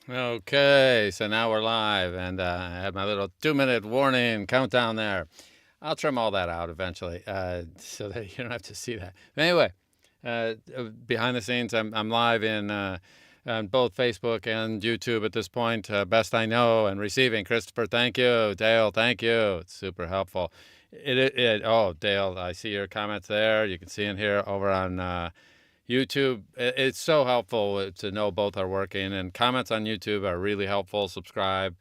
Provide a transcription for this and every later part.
Okay, so now we're live, and I had my little 2-minute warning countdown there. I'll trim all that out eventually, so that you don't have to see that. But anyway, behind the scenes, I'm live on both Facebook and YouTube at this point. Best I know, and receiving. Christopher, thank you. Dale, thank you. It's super helpful. Oh, Dale, I see your comments there. You can see in here over on YouTube. It's so helpful to know both are working, and comments on YouTube are really helpful. Subscribe,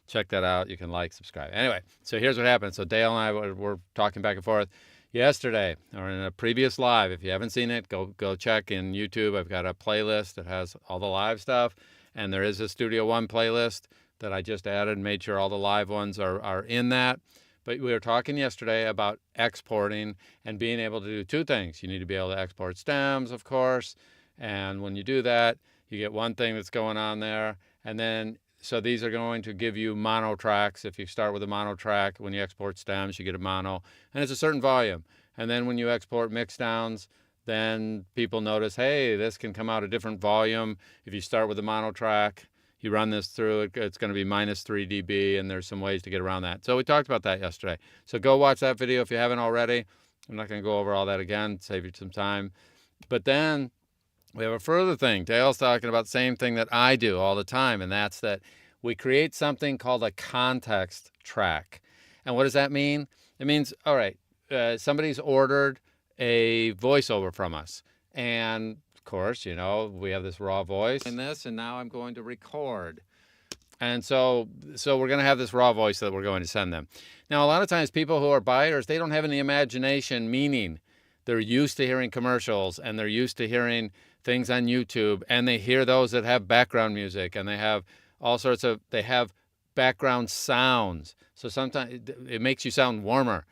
check that out. You can like, subscribe. Anyway, so here's what happened. So Dale and I were talking back and forth yesterday, or in a previous live. If you haven't seen it, go check in YouTube. I've got a playlist that has all the live stuff, and there is a Studio One playlist that I just added and made sure all the live ones are in that. But we were talking yesterday about exporting and being able to do two things. You need to be able to export stems, of course. And when you do that, you get one thing that's going on there. And then, so these are going to give you mono tracks. If you start with a mono track, when you export stems, you get a mono. And it's a certain volume. And then when you export mix downs, then people notice, hey, this can come out a different volume. If you start with a mono track, you run this through, it's going to be minus 3 dB, and there's some ways to get around that. So we talked about that yesterday. So go watch that video if you haven't already. I'm not going to go over all that again, save you some time. But then we have a further thing. Dale's talking about the same thing that I do all the time, and that's that we create something called a context track. And what does that mean? It means, all right, somebody's ordered a voiceover from us. And of course, you know, we have this raw voice in this, and now I'm going to record. And so we're going to have this raw voice that we're going to send them. Now, a lot of times people who are buyers, they don't have any imagination, meaning they're used to hearing commercials, and they're used to hearing things on YouTube, and they hear those that have background music, and they have all sorts of, they have background sounds. So sometimes it makes you sound warmer.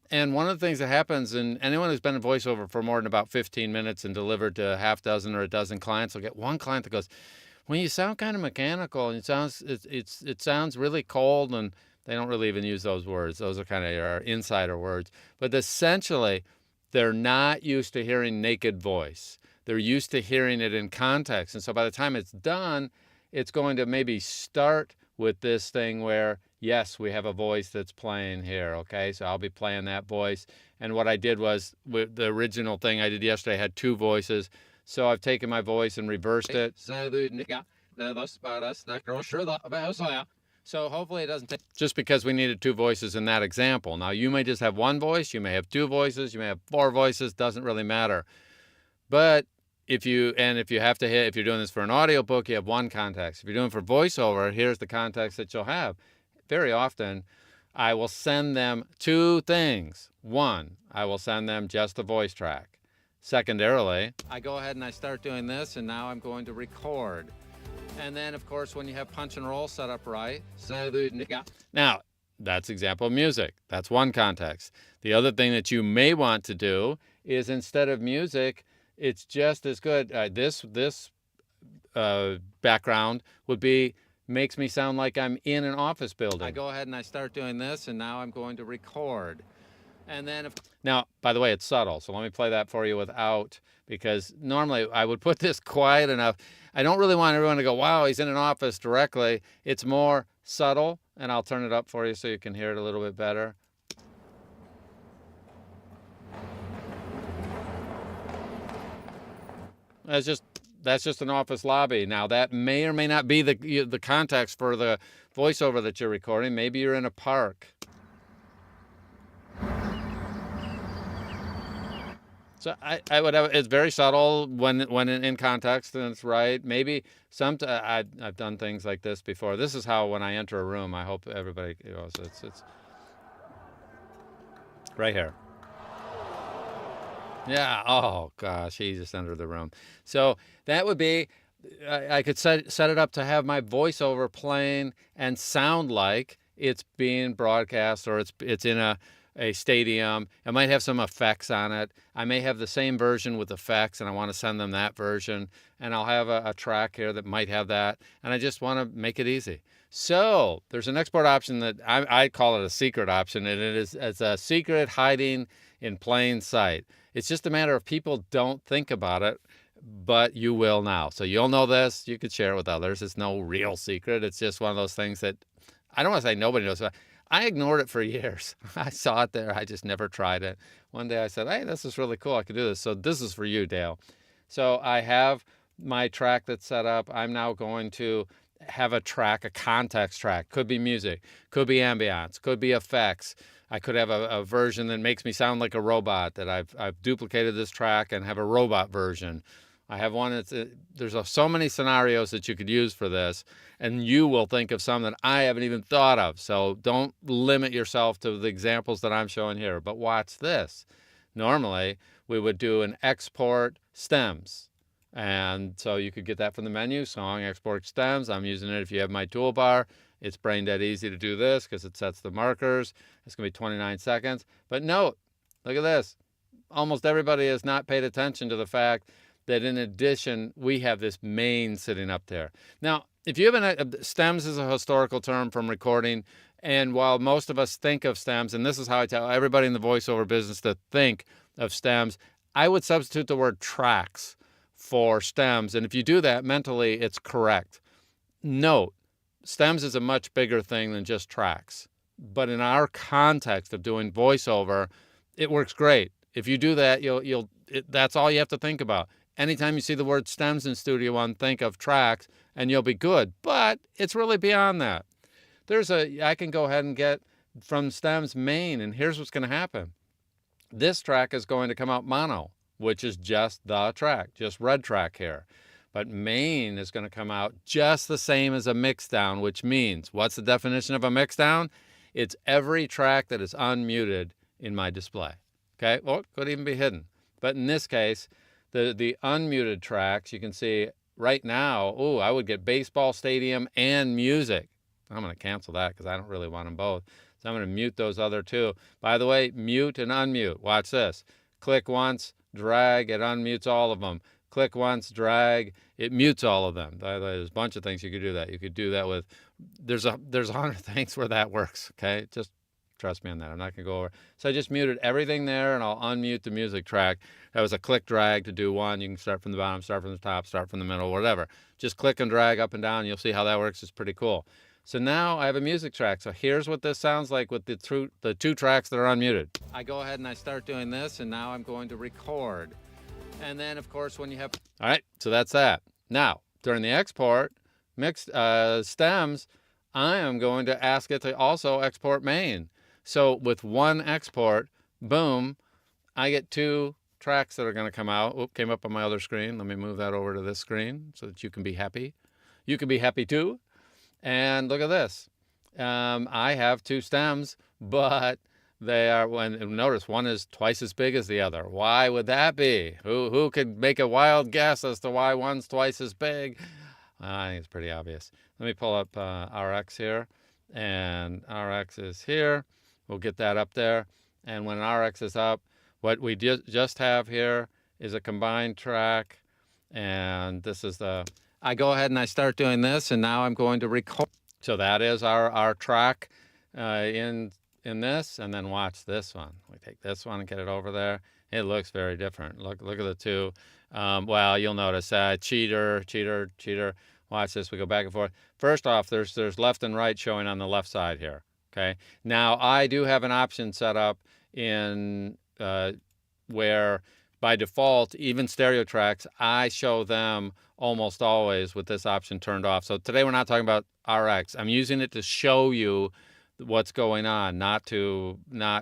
And one of the things that happens, and anyone who's been in voiceover for more than about 15 minutes and delivered to a half dozen or a dozen clients will get one client that goes, well, you sound kind of mechanical, and it sounds really cold, and they don't really even use those words. Those are kind of our insider words. But essentially, they're not used to hearing naked voice. They're used to hearing it in context. And so by the time it's done, it's going to maybe start with this thing where, yes, we have a voice that's playing here, okay? So I'll be playing that voice. And what I did was, the original thing I did yesterday had two voices. So I've taken my voice and reversed it. So hopefully it doesn't take, just because we needed two voices in that example. Now, you may just have one voice, you may have two voices, you may have four voices, doesn't really matter. But if you're doing this for an audiobook, you have one context. If you're doing it for voiceover, here's the context that you'll have. Very often, I will send them two things. One, I will send them just the voice track. Secondarily, I go ahead and I start doing this, and now I'm going to record. And then, of course, when you have punch and roll set up right, now, that's example of music. That's one context. The other thing that you may want to do is, instead of music, it's just as good. This background would be, makes me sound like I'm in an office building. I go ahead and I start doing this, and now I'm going to record. And then, now, by the way, it's subtle. So let me play that for you without, because normally I would put this quiet enough. I don't really want everyone to go, wow, he's in an office directly. It's more subtle, and I'll turn it up for you so you can hear it a little bit better. That's just an office lobby. Now, that may or may not be the context for the voiceover that you're recording. Maybe you're in a park. So I would have, it's very subtle when in context, and it's right. Maybe I've done things like this before. This is how, when I enter a room, I hope everybody, you know, so it's right here. Yeah. Oh gosh, he just entered the room. So that would be, I could set it up to have my voiceover playing and sound like it's being broadcast, or it's in a stadium. It might have some effects on it. I may have the same version with effects, and I want to send them that version. And I'll have a track here that might have that. And I just want to make it easy. So there's an export option that I call it a secret option, and it's a secret hiding in plain sight. It's just a matter of people don't think about it. but you will now. So you'll know this. You could share it with others. It's no real secret. It's just one of those things that I don't want to say nobody knows. I ignored it for years. I saw it there. I just never tried it. One day I said, hey, this is really cool. I could do this. So this is for you, Dale. So I have my track that's set up. I'm now going to have a track, a context track. Could be music, could be ambience, could be effects. I could have a version that makes me sound like a robot, that I've duplicated this track and have a robot version. I have one that's, there's so many scenarios that you could use for this, and you will think of some that I haven't even thought of. So don't limit yourself to the examples that I'm showing here, but watch this. Normally, we would do an export stems. And so you could get that from the menu, song, export stems. I'm using it if you have my toolbar. It's brain dead easy to do this because it sets the markers. It's going to be 29 seconds. But note, look at this. Almost everybody has not paid attention to the fact that in addition, we have this main sitting up there. Now, if you have stems is a historical term from recording. And while most of us think of stems, and this is how I tell everybody in the voiceover business to think of stems, I would substitute the word tracks for stems. And if you do that mentally, it's correct. Note, stems is a much bigger thing than just tracks. But in our context of doing voiceover, it works great. If you do that, that's all you have to think about. Anytime you see the word stems in Studio One, think of tracks and you'll be good. But it's really beyond that. I can go ahead and get from stems main, and here's what's going to happen. This track is going to come out mono, which is just the track, just red track here. But main is going to come out just the same as a mix down, which means, what's the definition of a mix down? It's every track that is unmuted in my display. Okay, well, it could even be hidden. But in this case, the unmuted tracks, you can see right now, I would get baseball stadium and music. I'm going to cancel that because I don't really want them both. So I'm going to mute those other two. By the way, mute and unmute. Watch this. Click once, drag, it unmutes all of them. Click once, drag, it mutes all of them. There's a bunch of things you could do that. You could do that with, there's 100 things where that works, okay? Just trust me on that. I'm not going to go over. So I just muted everything there, and I'll unmute the music track. That was a click drag to do one. You can start from the bottom, start from the top, start from the middle, whatever. Just click and drag up and down. You'll see how that works. It's pretty cool. So now I have a music track. So here's what this sounds like with the two tracks that are unmuted. I go ahead and I start doing this, and now I'm going to record. And then, of course, when you have... All right, so that's that. Now, during the export, mixed stems, I am going to ask it to also export main. So with one export, boom, I get two tracks that are going to come out. Oop, came up on my other screen. Let me move that over to this screen so that you can be happy. You can be happy too. And look at this. I have two stems, but they are, notice one is twice as big as the other. Why would that be? Who could make a wild guess as to why one's twice as big? I think it's pretty obvious. Let me pull up RX here, and RX is here. We'll get that up there. And when RX is up, what we just have here is a combined track. And this is I go ahead and I start doing this, and now I'm going to record. So that is our track in this, and then watch this one. We take this one and get it over there. It looks very different. Look at the two. Well, you'll notice cheater. Watch this. We go back and forth. First off, there's left and right showing on the left side here. Okay. Now I do have an option set up in where by default, even stereo tracks, I show them almost always with this option turned off. So today we're not talking about RX. I'm using it to show you what's going on, not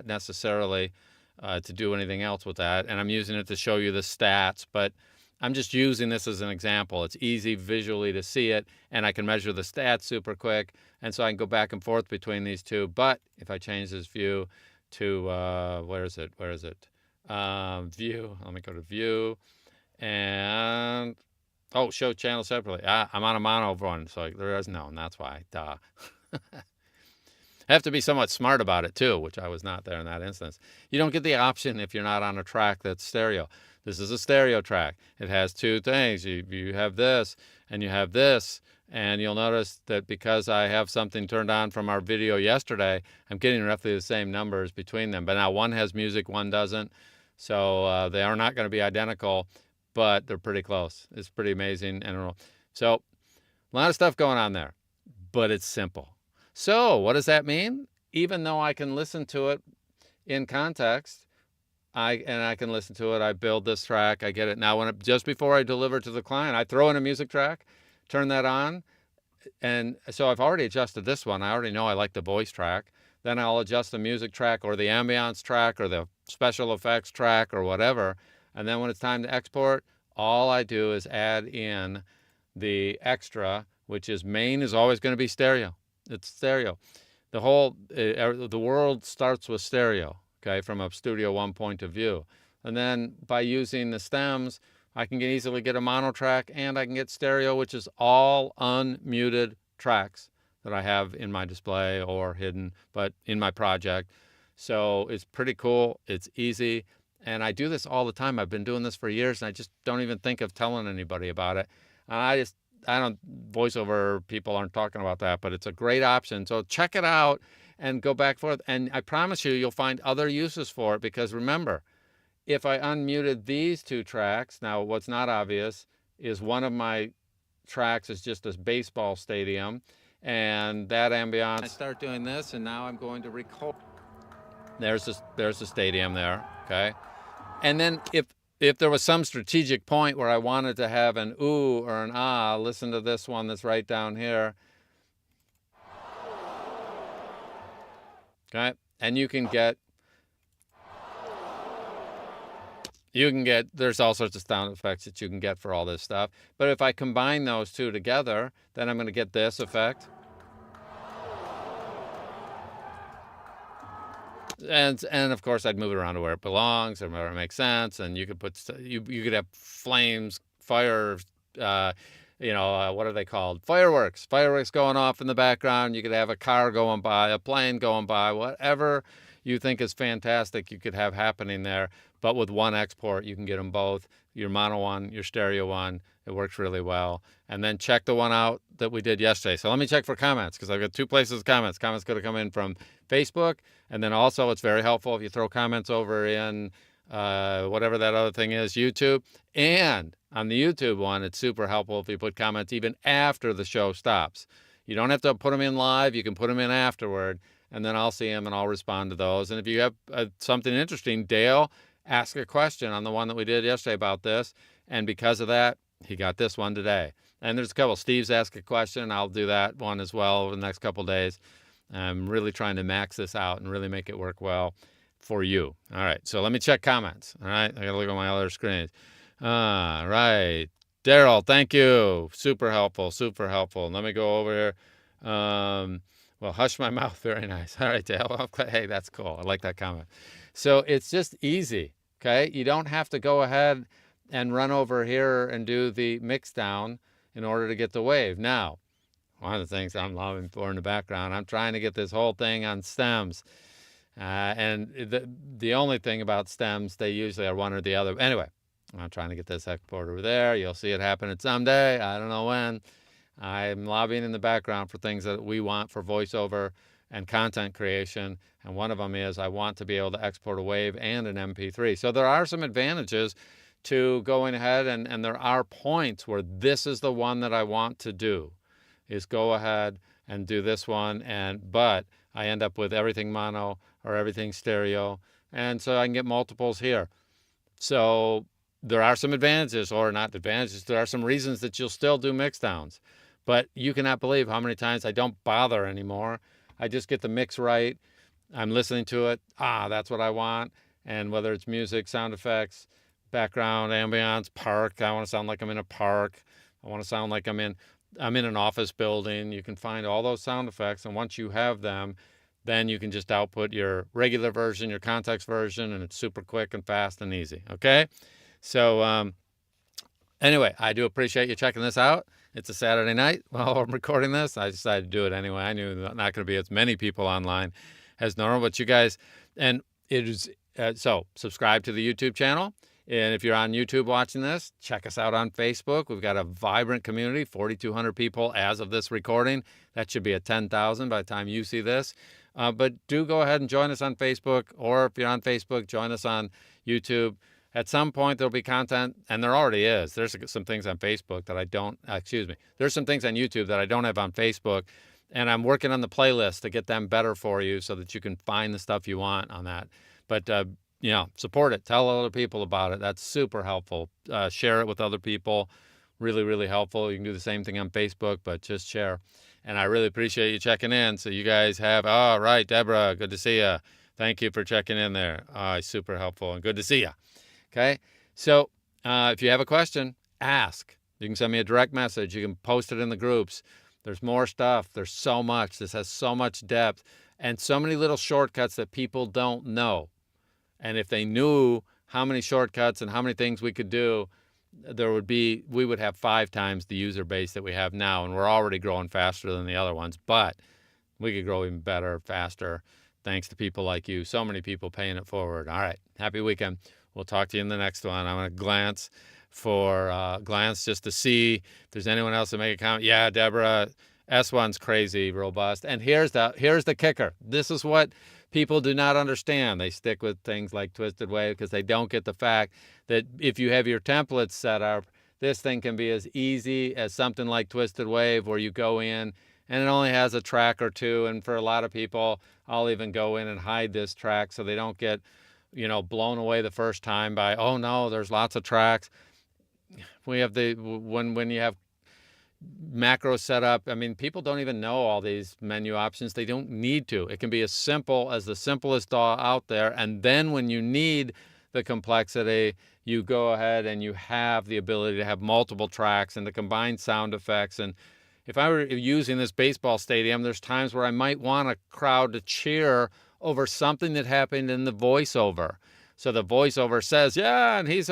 necessarily to do anything else with that. And I'm using it to show you the stats, but I'm just using this as an example. It's easy visually to see it, and I can measure the stats super quick. And so I can go back and forth between these two. But if I change this view to, where is it? View, let me go to view, and, show channel separately. I'm on a mono one, so there is none, that's why, duh. I have to be somewhat smart about it too, which I was not there in that instance. You don't get the option if you're not on a track that's stereo. This is a stereo track. It has two things. You have this and you have this, and you'll notice that because I have something turned on from our video yesterday, I'm getting roughly the same numbers between them. But now one has music, one doesn't. So they are not going to be identical. but they're pretty close. It's pretty amazing. And so a lot of stuff going on there, but it's simple. So what does that mean? Even though I can listen to it in context, I can listen to it. I build this track. I get it. Now, just before I deliver to the client, I throw in a music track, turn that on. And so I've already adjusted this one. I already know I like the voice track. Then I'll adjust the music track or the ambiance track or the special effects track or whatever. And then when it's time to export, all I do is add in the extra, which is main is always going to be stereo. It's stereo. The world starts with stereo, okay, from a Studio One point of view. And then by using the stems, I can easily get a mono track and I can get stereo, which is all unmuted tracks that I have in my display or hidden, but in my project. So it's pretty cool. It's easy. And I do this all the time. I've been doing this for years and I just don't even think of telling anybody about it. And I don't, voiceover people aren't talking about that, but it's a great option. So check it out and go back and forth. And I promise you'll find other uses for it, because remember, if I unmuted these two tracks, now what's not obvious is one of my tracks is just a baseball stadium, and that ambiance. I start doing this, and now I'm going to record. There's the stadium there, okay? And then if there was some strategic point where I wanted to have an ooh or an ah, listen to this one that's right down here. Okay, and you can get, there's all sorts of sound effects that you can get for all this stuff. But if I combine those two together, then I'm going to get this effect. And of course I'd move it around to where it belongs or where it makes sense. And you could put, you could have flames, fire, what are they called? Fireworks going off in the background. You could have a car going by, a plane going by, whatever you think is fantastic, you could have happening there. But with one export, you can get them both, your mono one, your stereo one. It works really well. And then check the one out that we did yesterday. So let me check for comments, because I've got two places of comments. Comments going to come in from Facebook. And then also it's very helpful if you throw comments over in whatever that other thing is, YouTube. And on the YouTube one, it's super helpful if you put comments even after the show stops. You don't have to put them in live. You can put them in afterward, and then I'll see them and I'll respond to those. And if you have something interesting, Dale asked a question on the one that we did yesterday about this, and because of that, he got this one today. And there's a couple. Steve's asked a question. I'll do that one as well over the next couple of days. I'm really trying to max this out and really make it work well for you. All right, so let me check comments. All right, I gotta look at my other screens. All right, Daryl, thank you. Super helpful, super helpful. Let me go over here. Well, hush my mouth, very nice. All right, Dale, hey, that's cool. I like that comment. So it's just easy, okay? You don't have to go ahead and run over here and do the mix down in order to get the wave. Now, one of the things I'm loving for in the background, I'm trying to get this whole thing on stems. And the only thing about stems, they usually are one or the other. Anyway, I'm trying to get this export over there. You'll see it happening someday. I don't know when. I'm lobbying in the background for things that we want for voiceover and content creation. And one of them is I want to be able to export a wave and an MP3. So there are some advantages to going ahead, and there are points where this is the one that I want to do, is go ahead and do this one. But I end up with everything mono or everything stereo. And so I can get multiples here. So there are some advantages, or not advantages, there are some reasons that you'll still do mix downs. But you cannot believe how many times I don't bother anymore. I just get the mix right. I'm listening to it. That's what I want. And whether it's music, sound effects, background, ambience, park. I want to sound like I'm in a park. I want to sound like I'm in an office building. You can find all those sound effects. And once you have them, then you can just output your regular version, your context version, and it's super quick and fast and easy. Okay? So anyway, I do appreciate you checking this out. It's a Saturday night while I'm recording this. I decided to do it anyway. I knew not going to be as many people online as normal, but you guys, and it is, so subscribe to the YouTube channel. And if you're on YouTube watching this, check us out on Facebook. We've got a vibrant community, 4,200 people as of this recording. That should be at 10,000 by the time you see this. But do go ahead and join us on Facebook, or if you're on Facebook, join us on YouTube. At some point, there'll be content, and there already is. There's some things on Facebook that I don't, there's some things on YouTube that I don't have on Facebook, and I'm working on the playlist to get them better for you so that you can find the stuff you want on that. But, support it. Tell other people about it. That's super helpful. Share it with other people. Really, really helpful. You can do the same thing on Facebook, but just share. And I really appreciate you checking in. So you guys have, all right, Deborah, good to see you. Thank you for checking in there. Super helpful and good to see you. Okay. So if you have a question, ask. You can send me a direct message. You can post it in the groups. There's more stuff. There's so much. This has so much depth and so many little shortcuts that people don't know. And if they knew how many shortcuts and how many things we could do, we would have 5 times the user base that we have now. And we're already growing faster than the other ones, but we could grow even better, faster, thanks to people like you. So many people paying it forward. All right. Happy weekend. We'll talk to you in the next one. I'm going to glance just to see if there's anyone else to make a comment. Yeah, Deborah, S1's crazy robust. And here's the kicker. This is what people do not understand. They stick with things like Twisted Wave because they don't get the fact that if you have your templates set up, this thing can be as easy as something like Twisted Wave where you go in and it only has a track or two. And for a lot of people, I'll even go in and hide this track so they don't get, blown away the first time by, oh no, there's lots of tracks. We have when you have macros set up, people don't even know all these menu options. They don't need to. It can be as simple as the simplest DAW out there. And then when you need the complexity, you go ahead and you have the ability to have multiple tracks and to combine sound effects. And if I were using this baseball stadium, there's times where I might want a crowd to cheer over something that happened in the voiceover. So the voiceover says, yeah, and he's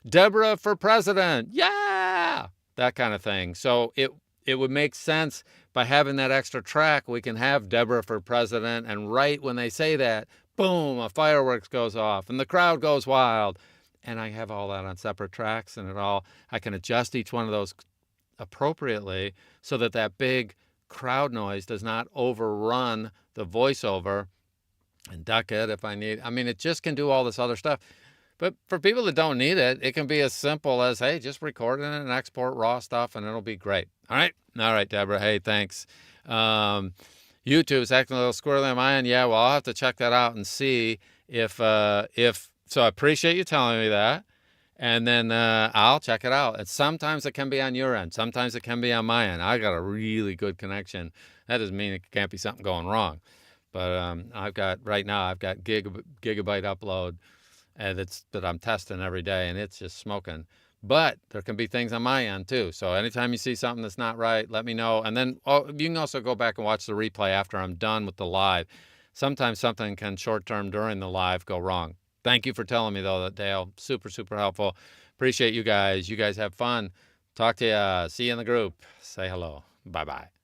Deborah for president. Yeah, that kind of thing. So it would make sense by having that extra track, we can have Deborah for president. And right when they say that, boom, a fireworks goes off and the crowd goes wild. And I have all that on separate tracks and I can adjust each one of those appropriately so that big crowd noise does not overrun the voiceover and duck it if I need. It just can do all this other stuff. But for people that don't need it, it can be as simple as, hey, just record it and export raw stuff and it'll be great. All right, Deborah. Hey, thanks. YouTube's acting a little squirrely on my end. Yeah, well, I'll have to check that out and see if so I appreciate you telling me that. And then I'll check it out. And sometimes it can be on your end. Sometimes it can be on my end. I got a really good connection. That doesn't mean it can't be something going wrong. But I've got gigabyte upload that I'm testing every day, and it's just smoking. But there can be things on my end too. So anytime you see something that's not right, let me know. And then you can also go back and watch the replay after I'm done with the live. Sometimes something can short-term during the live go wrong. Thank you for telling me, though, Dale. Super, super helpful. Appreciate you guys. You guys have fun. Talk to you. See you in the group. Say hello. Bye-bye.